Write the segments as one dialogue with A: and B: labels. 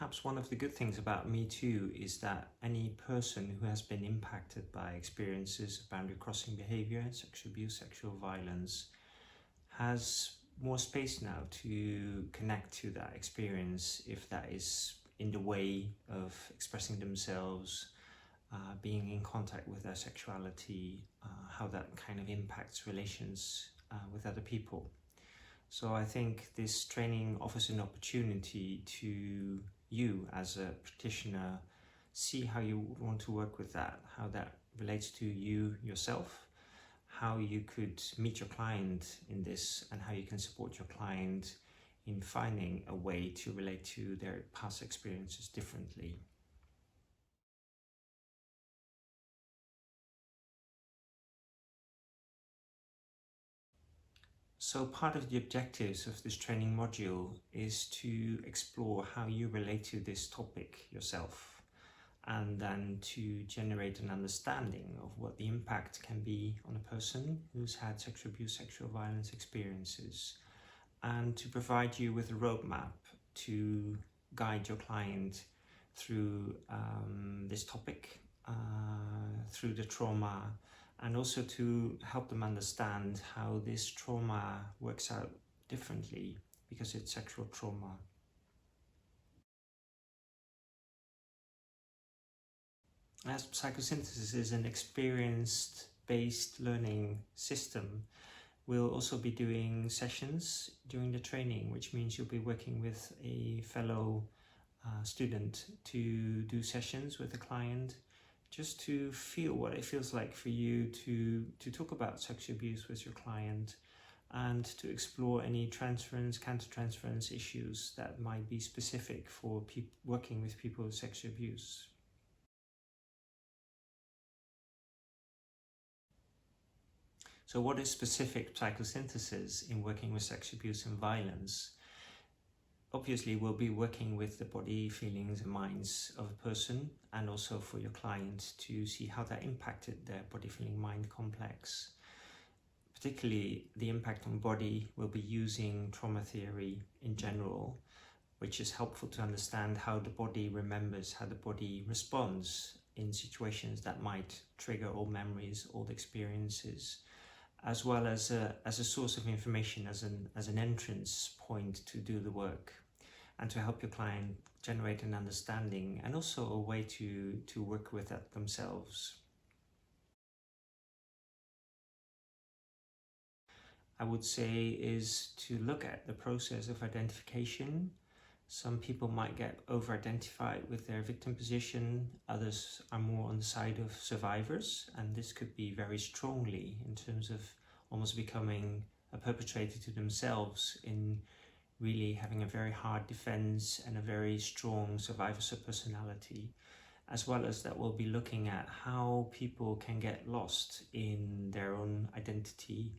A: perhaps one of the good things about Me Too is that any person who has been impacted by experiences of boundary crossing behavior, sexual abuse, sexual violence, has more space now to connect to that experience if that is in the way of expressing themselves, being in contact with their sexuality, how that kind of impacts relations with other people. So I think this training offers an opportunity to you as a practitioner see how you want to work with that, how that relates to you yourself, how you could meet your client in this, and how you can support your client in finding a way to relate to their past experiences differently. So part of the objectives of this training module is to explore how you relate to this topic yourself, and then to generate an understanding of what the impact can be on a person who's had sexual abuse, sexual violence experiences, and to provide you with a roadmap to guide your client through this topic, through the trauma, and also to help them understand how this trauma works out differently because it's sexual trauma. As psychosynthesis is an experience-based learning system, we'll also be doing sessions during the training, which means you'll be working with a fellow student to do sessions with a client, just to feel what it feels like for you to talk about sexual abuse with your client, and to explore any transference, counter-transference issues that might be specific for working with people with sexual abuse. So what is specific psychosynthesis in working with sexual abuse and violence? Obviously, we'll be working with the body, feelings and minds of a person, and also for your client to see how that impacted their body, feeling, mind complex. Particularly the impact on body, we'll be using trauma theory in general, which is helpful to understand how the body remembers, how the body responds in situations that might trigger old memories, old experiences, as well as a source of information, as an entrance point to do the work, and to help your client generate an understanding and also a way to work with that themselves. I would say is to look at the process of identification. Some people might get over-identified with their victim position, others are more on the side of survivors, and this could be very strongly in terms of almost becoming a perpetrator to themselves, in really having a very hard defense and a very strong survivor's personality, as well as that we'll be looking at how people can get lost in their own identity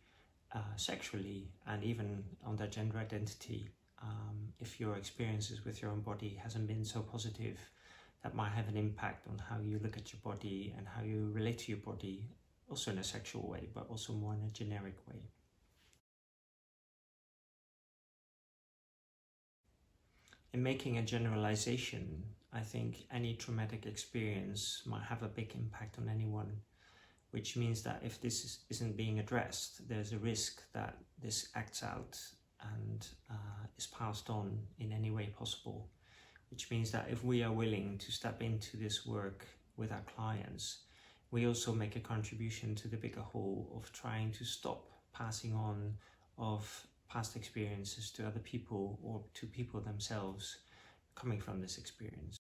A: sexually, and even on their gender identity. If your experiences with your own body hasn't been so positive, that might have an impact on how you look at your body and how you relate to your body, also in a sexual way, but also more in a generic way. In making a generalization, I think any traumatic experience might have a big impact on anyone, which means that if this isn't being addressed, there's a risk that this acts out and is passed on in any way possible, which means that if we are willing to step into this work with our clients, we also make a contribution to the bigger whole of trying to stop passing on of past experiences to other people or to people themselves coming from this experience.